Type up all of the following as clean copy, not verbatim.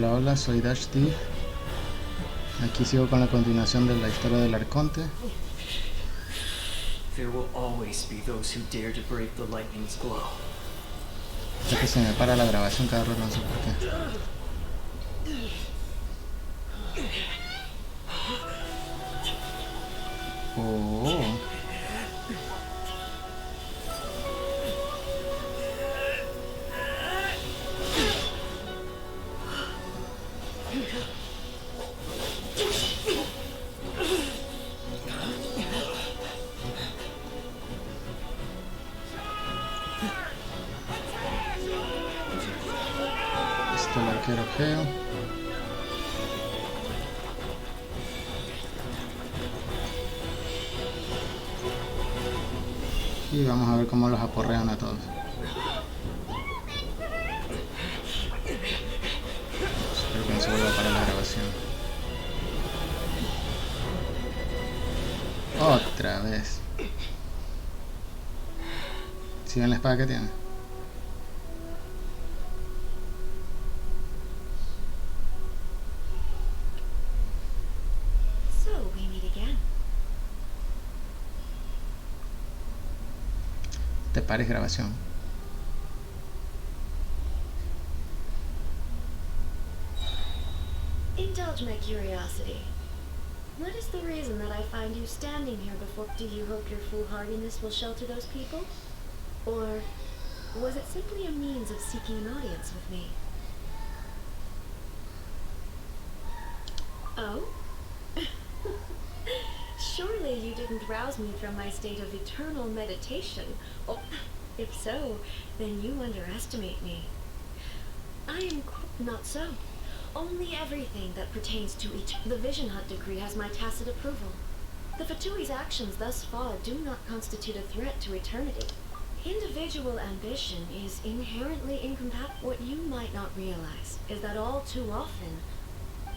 Hola, hola, soy Dash D. Aquí sigo con la continuación de la historia del arconte. There will always be those who dare to brave the lightning's glow. Ya que se me para la grabación cada rato, no sé por qué. Oh. Esto el arquero feo. Y vamos a ver cómo los aporrean a todos. Espero que no se vuelva a parar la grabación. Otra vez. ¿Sí ven la espada que tiene? So we meet again. Te pares grabación. Indulge my curiosity. What is the reason that I find you standing here before? Do you hope your foolhardiness will shelter those people? Or was it simply a means of seeking an audience with me? Oh? Surely you didn't rouse me from my state of eternal meditation. Oh, if so, then you underestimate me. I am not so. Only everything that pertains to the Vision Hunt decree has my tacit approval. The Fatui's actions thus far do not constitute a threat to eternity. Individual ambition is inherently incompatible. What you might not realize is that all too often,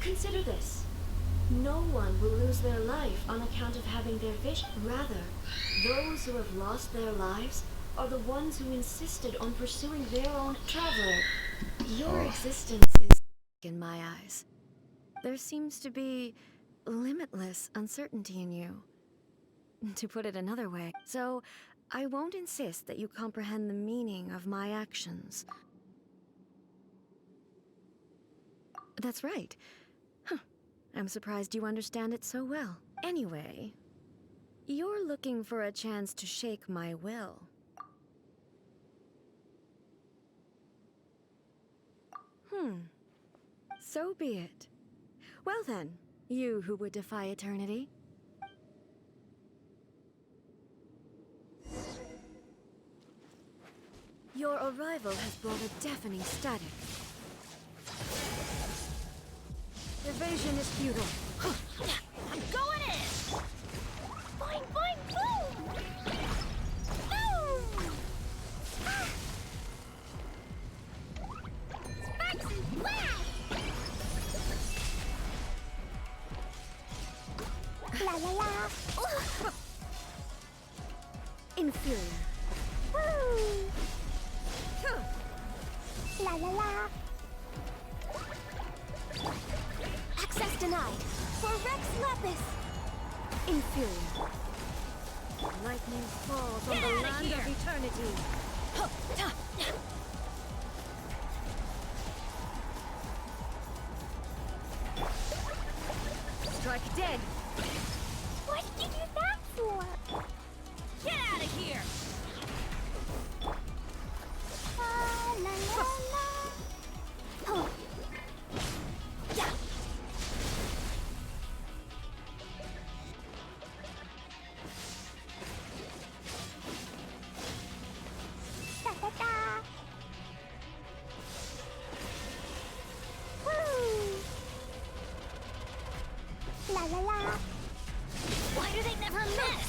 consider this, no one will lose their life on account of having their vision. Rather, those who have lost their lives are the ones who insisted on pursuing their own traveler. Your existence is in my eyes. There seems to be limitless uncertainty in you, to put it another way. So, I won't insist that you comprehend the meaning of my actions. That's right. Huh. I'm surprised you understand it so well. Anyway, you're looking for a chance to shake my will. So be it. Well then, you who would defy eternity. Your arrival has brought a deafening static. Evasion is futile. I'm going in! Boing, boing, boom! Boom! Ah! Sparks and flash! La la la! Inferior. Woo! La la la! Access denied. For Rex Lapis. Inferior. Lightning falls on the land of eternity. Strike dead. What did you do that for? Get out of here! La la la. Oh. Yeah. Da da da. Woo. La la la. Why do they never miss?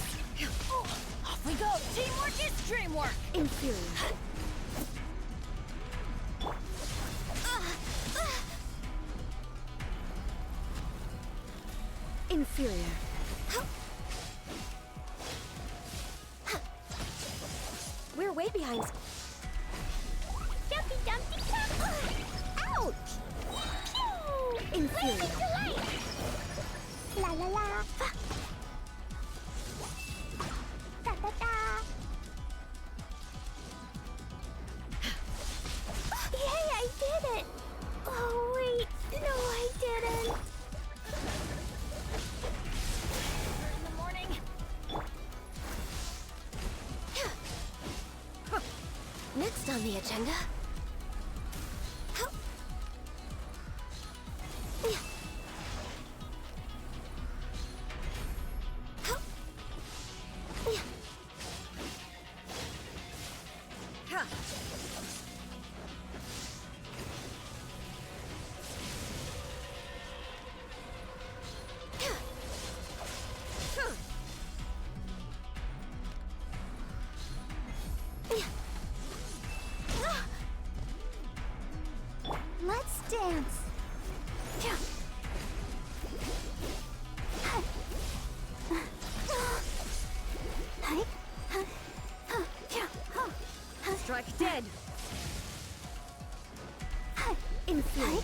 Off we go! Teamwork is dreamwork! Inferior. Inferior. We're way behind. Dumpy dumpty dumpty. Ouch! Pew! Inferior. La la la. Da da da. Yay, I did it! Oh wait, no I didn't. In the morning. Next on the agenda. Let's dance. Strike dead. Inferior.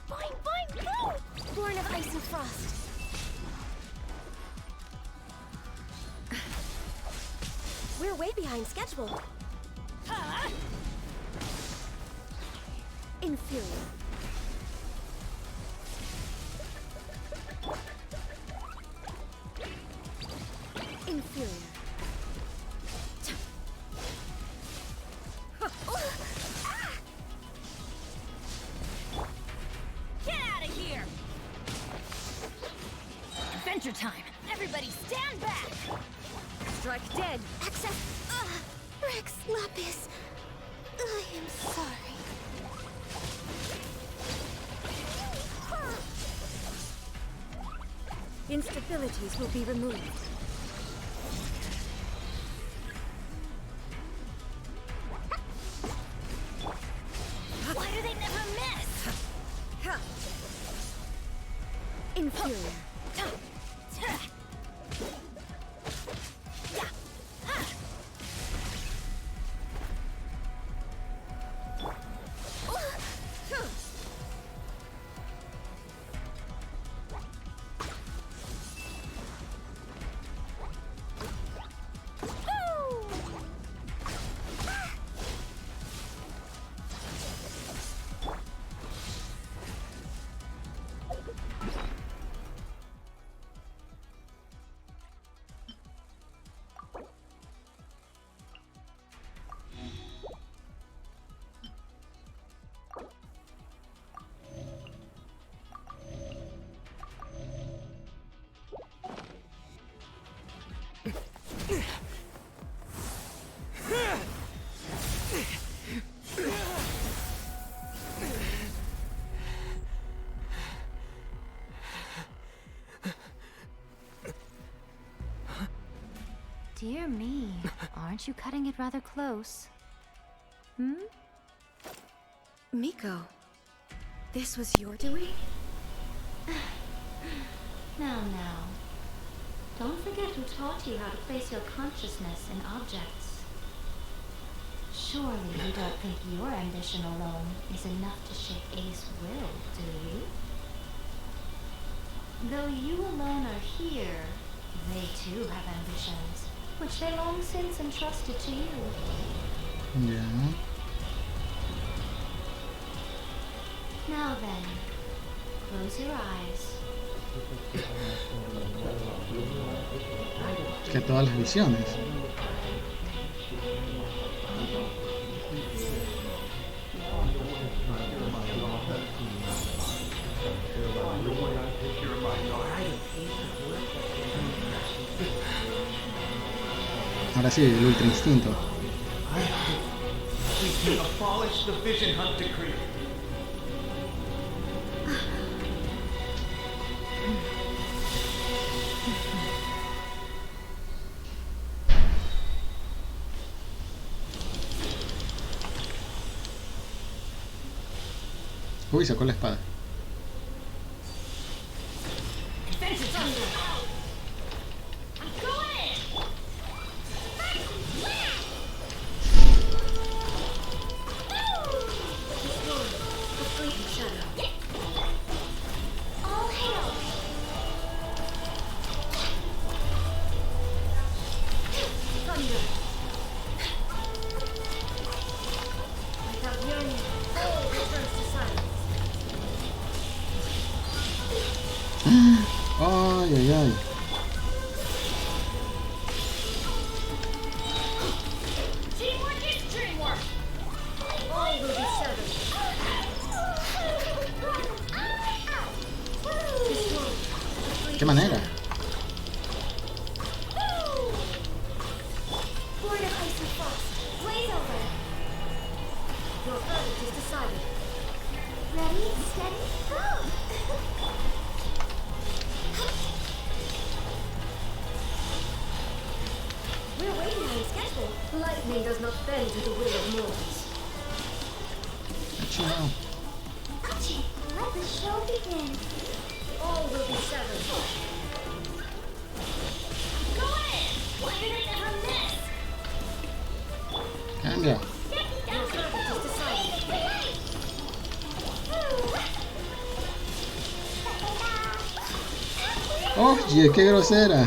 Boing, boing, boing! Born of ice and frost. We're way behind schedule. Inferior. Inferior. Get out of here! Adventure time! Everybody stand back! Strike dead! Access. Rex Lapis. I am sorry. Instabilities will be removed. Why do they never miss? Inferior. Dear me, aren't you cutting it rather close? Miko, this was your doing? Now. Don't forget who taught you how to place your consciousness in objects. Surely you don't think your ambition alone is enough to shake Ace will, do you? Though you alone are here, they too have ambitions, which they long since entrusted to you. Ya. Now then, close your eyes. Que todas las visiones. Ahora sí, el ultra instinto. We can abolish the Vision Hunt decree. Uy, sacó la espada. ¿Qué manera? Lord of Ice and Frost, blaze over! Your verdict is decided. Ready, steady, go! We're waiting on schedule. Lightning does not bend to the will of mortals. Let you know. Archie, let the show begin. All will be severed. Go in! Why do they never miss? Cambia. Your verdict is decided. Oye, qué grosera.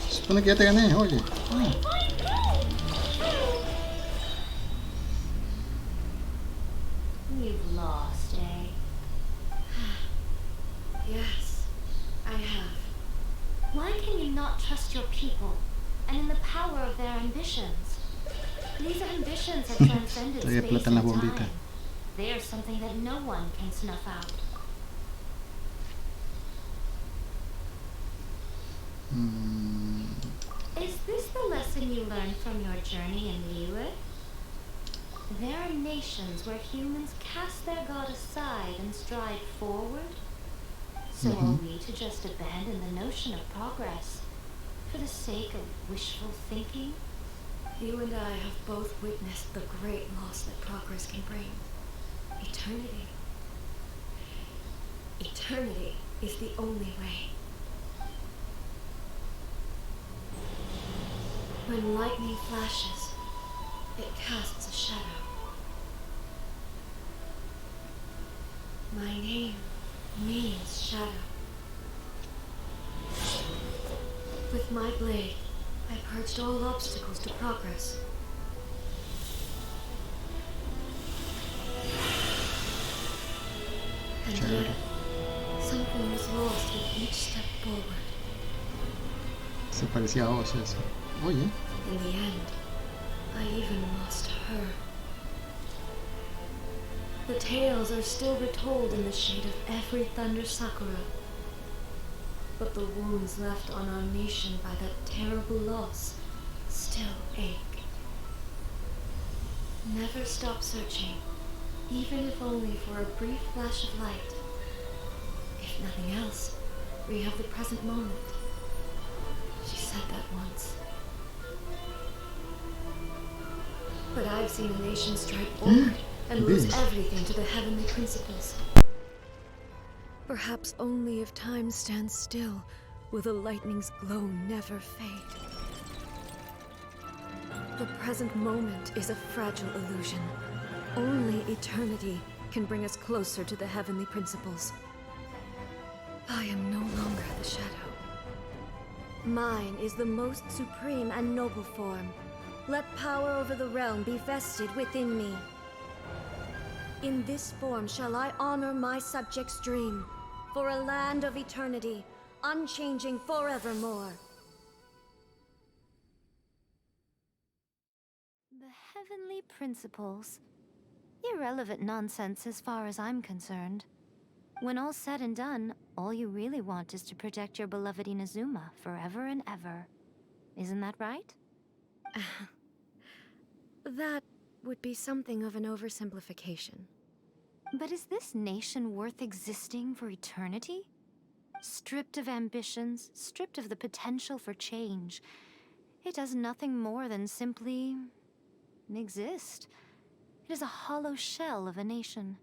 Se supone que ya te gané, oye. Ah. You've lost, eh? Yes, I have. Why can you not trust your people and in the power of their ambitions? These ambitions have transcended Todavía space explotan las and bombitas. time. They are something that no one can snuff out. Is this the lesson you learned from your journey in Liyue? There are nations where humans cast their god aside and stride forward. So are we to just abandon the notion of progress for the sake of wishful thinking? You and I have both witnessed the great loss that progress can bring. Eternity. Eternity is the only way. When lightning flashes, it casts a shadow. My name means shadow. With my blade, I purged all obstacles to progress. And Chévere. yet, something was lost with each step forward. Se parecía a vos eso. Oye. In the end, I even lost her. The tales are still retold in the shade of every thunder sakura. But the wounds left on our nation by that terrible loss still ache. Never stop searching, even if only for a brief flash of light. If nothing else, we have the present moment. She said that once. But I've seen a nation strike forward and lose Beast. everything to the heavenly principles. Perhaps only if time stands still will the lightning's glow never fade. The present moment is a fragile illusion. Only eternity can bring us closer to the heavenly principles. I am no longer the shadow. Mine is the most supreme and noble form. Let power over the realm be vested within me. In this form shall I honor my subjects' dream, for a land of eternity, unchanging forevermore. The heavenly principles. Irrelevant nonsense as far as I'm concerned. When all's said and done, all you really want is to protect your beloved Inazuma forever and ever. Isn't that right? That would be something of an oversimplification. But is this nation worth existing for eternity? Stripped of ambitions, stripped of the potential for change, it does nothing more than simply exist. It is a hollow shell of a nation.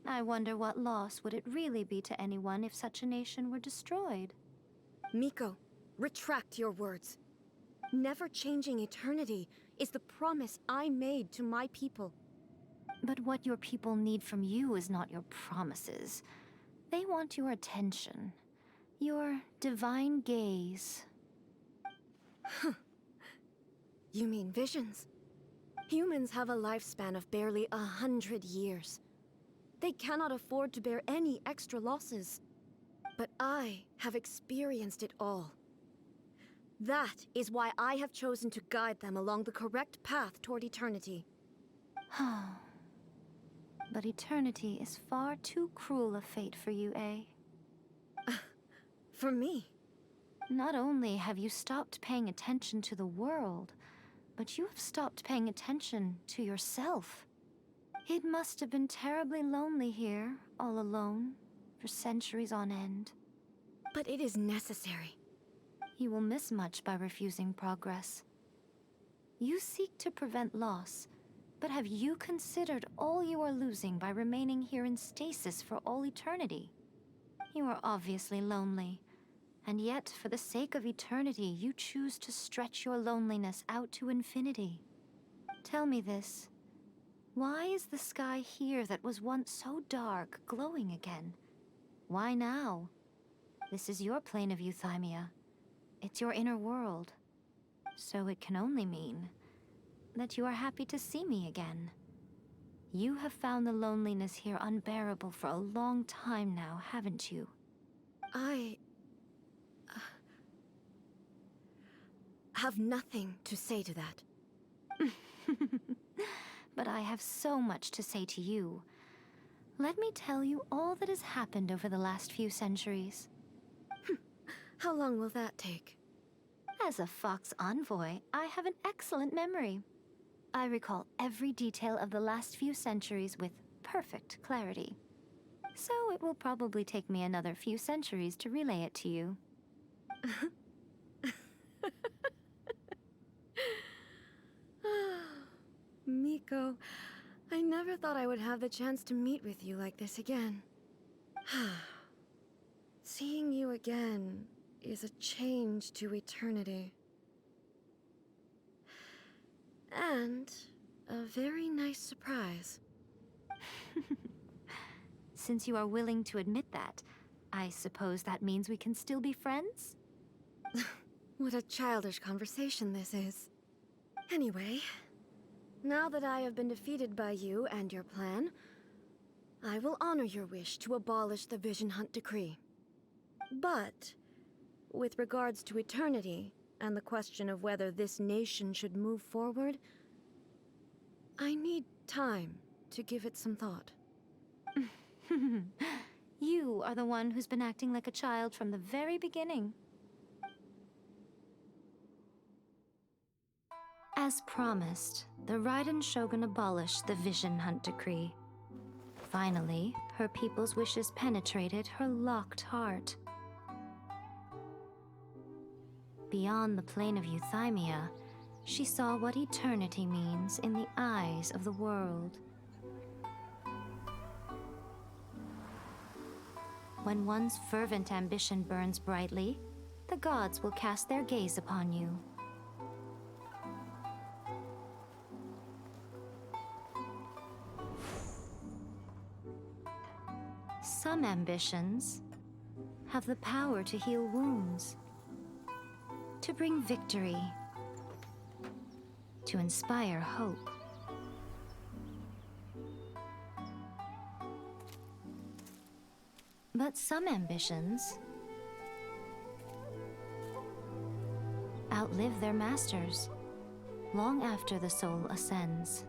I wonder what loss would it really be to anyone if such a nation were destroyed? Miko, retract your words. Never changing eternity is the promise I made to my people. But what your people need from you is not your promises. They want your attention. Your divine gaze. You mean visions? Humans have a lifespan of barely 100 years. They cannot afford to bear any extra losses. But I have experienced it all. That is why I have chosen to guide them along the correct path toward eternity. But eternity is far too cruel a fate for you, eh? For me? Not only have you stopped paying attention to the world, but you have stopped paying attention to yourself. It must have been terribly lonely here, all alone, for centuries on end. But it is necessary. You will miss much by refusing progress. You seek to prevent loss, but have you considered all you are losing by remaining here in stasis for all eternity? You are obviously lonely, and yet for the sake of eternity, you choose to stretch your loneliness out to infinity. Tell me this. Why is the sky here that was once so dark glowing again? Why now? This is your plane of euthymia. It's your inner world. So it can only mean that you are happy to see me again. You have found the loneliness here unbearable for a long time now, haven't you? I have nothing to say to that. But I have so much to say to you. Let me tell you all that has happened over the last few centuries. How long will that take? As a Fox envoy, I have an excellent memory. I recall every detail of the last few centuries with perfect clarity. So it will probably take me another few centuries to relay it to you. Miko, I never thought I would have the chance to meet with you like this again. Seeing you again is a change to eternity. And a very nice surprise. Since you are willing to admit that, I suppose that means we can still be friends? What a childish conversation this is. Anyway, now that I have been defeated by you and your plan, I will honor your wish to abolish the Vision Hunt Decree. But, with regards to eternity, and the question of whether this nation should move forward, I need time to give it some thought. You are the one who's been acting like a child from the very beginning. As promised, the Raiden Shogun abolished the Vision Hunt Decree. Finally, her people's wishes penetrated her locked heart. Beyond the plane of euthymia, she saw what eternity means in the eyes of the world. When one's fervent ambition burns brightly, the gods will cast their gaze upon you. Some ambitions have the power to heal wounds, to bring victory, to inspire hope. But some ambitions outlive their masters long after the soul ascends.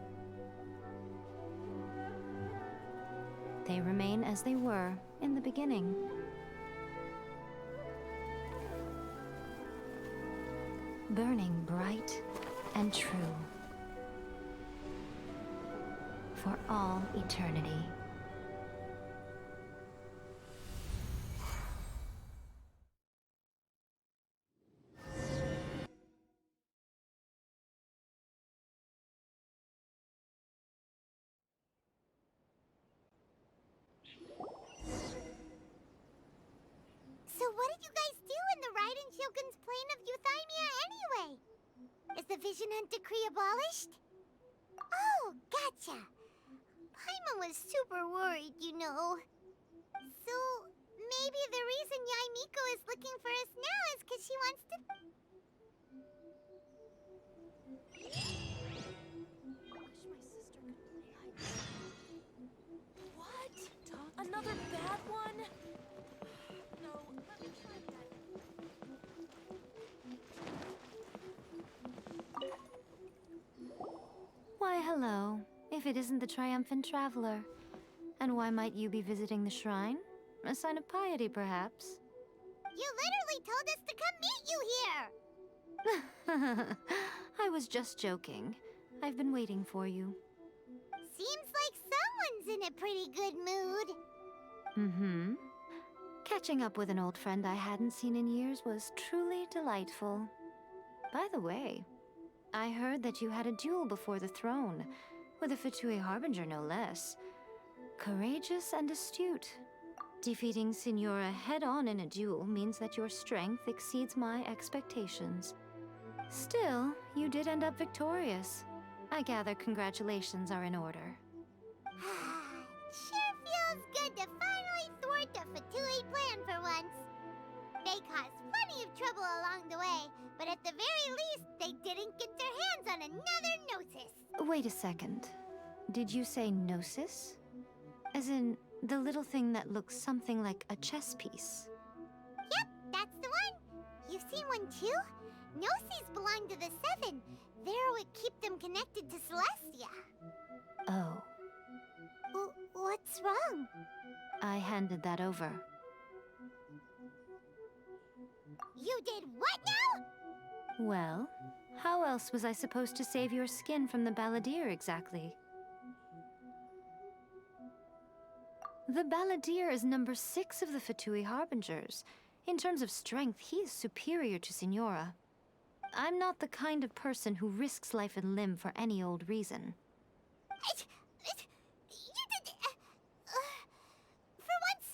They remain as they were in the beginning. Burning bright and true for all eternity. So what did you guys do in the Raiden Shogun's plane of euthymia anyway? Is the Vision Hunt Decree abolished? Oh, gotcha. Paimon was super worried, you know. So, maybe the reason Yae Miko is looking for us now is because she wants to... What? Another bad one? No. hello. If it isn't the triumphant traveler. And why might you be visiting the shrine? A sign of piety, perhaps? You literally told us to come meet you here! I was just joking. I've been waiting for you. Seems like someone's in a pretty good mood. Mm-hmm. Catching up with an old friend I hadn't seen in years was truly delightful. By the way, I heard that you had a duel before the throne, with a Fatui Harbinger no less. Courageous and astute. Defeating Signora head-on in a duel means that your strength exceeds my expectations. Still, you did end up victorious. I gather congratulations are in order. Sure feels good to finally thwart the Fatui plan for once. They caused plenty of trouble along the way, but at the very least, they didn't get their hands on another Gnosis. Wait a second. Did you say Gnosis? As in, the little thing that looks something like a chess piece? Yep, that's the one. You've seen one too? Gnosis belong to the Seven. They're what keep them connected to Celestia. Oh. What's wrong? I handed that over. You did what now? Well, how else was I supposed to save your skin from the balladeer exactly? The balladeer is number 6 of the Fatui Harbingers. In terms of strength, he is superior to Signora. I'm not the kind of person who risks life and limb for any old reason. You did... for once,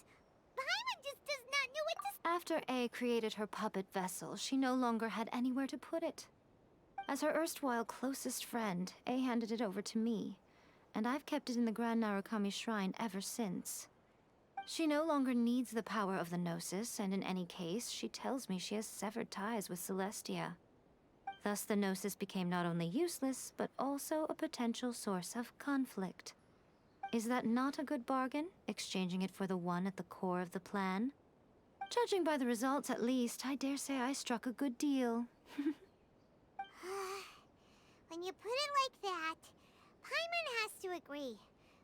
Paimon just does not know what to... After A created her puppet vessel, she no longer had anywhere to put it. As her erstwhile closest friend, A handed it over to me, and I've kept it in the Grand Narukami Shrine ever since. She no longer needs the power of the Gnosis, and in any case, she tells me she has severed ties with Celestia. Thus, the Gnosis became not only useless, but also a potential source of conflict. Is that not a good bargain, exchanging it for the one at the core of the plan? Judging by the results, at least, I dare say I struck a good deal. When you put it like that, Paimon has to agree.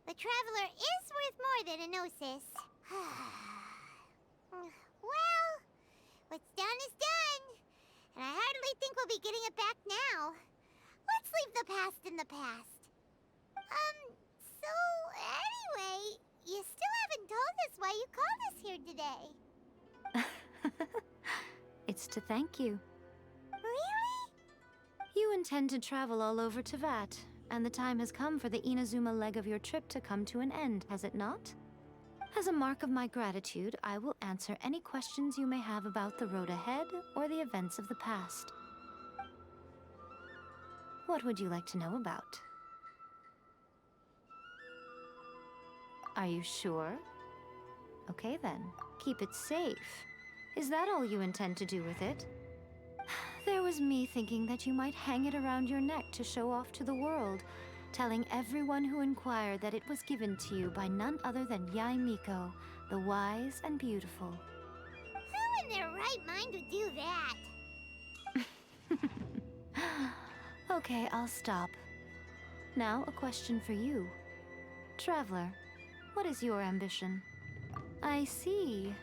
The Traveler is worth more than a Gnosis. Well, what's done is done. And I hardly think we'll be getting it back now. Let's leave the past in the past. So anyway, you still haven't told us why you called us here today. It's to thank you. Really? You intend to travel all over Teyvat, and the time has come for the Inazuma leg of your trip to come to an end, has it not? As a mark of my gratitude, I will answer any questions you may have about the road ahead or the events of the past. What would you like to know about? Are you sure? Okay then, keep it safe. Is that all you intend to do with it? There was me thinking that you might hang it around your neck to show off to the world, telling everyone who inquired that it was given to you by none other than Yae Miko, the wise and beautiful. Who in their right mind would do that? Okay, I'll stop. Now, a question for you. Traveler, what is your ambition? I see.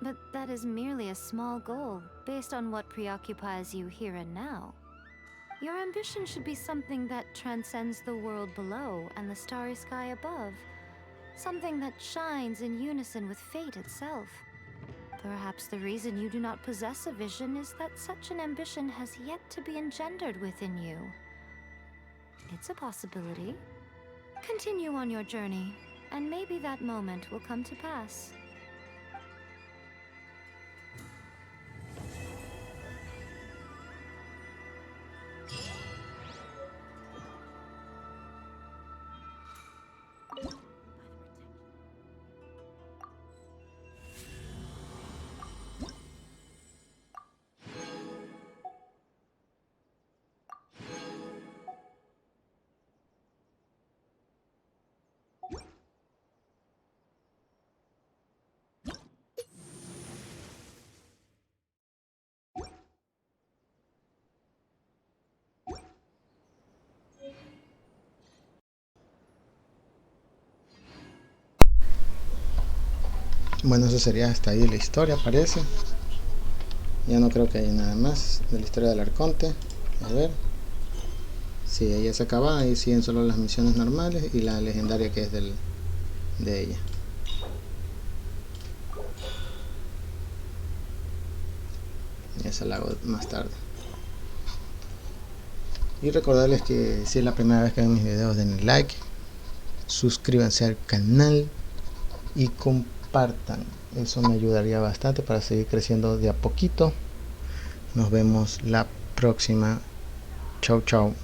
But that is merely a small goal, based on what preoccupies you here and now. Your ambition should be something that transcends the world below and the starry sky above. Something that shines in unison with fate itself. Perhaps the reason you do not possess a vision is that such an ambition has yet to be engendered within you. It's a possibility. Continue on your journey, and maybe that moment will come to pass. Bueno, eso sería hasta ahí la historia, parece. Ya no creo que haya nada más de la historia del arconte. A ver. Sí, ella se acaba, ahí siguen solo las misiones normales y la legendaria que es de ella. Y esa la hago más tarde. Y recordarles que si es la primera vez que ven mis videos, denle like, suscríbanse al canal y compartan. Eso me ayudaría bastante para seguir creciendo de a poquito. Nos vemos la próxima. Chau chau.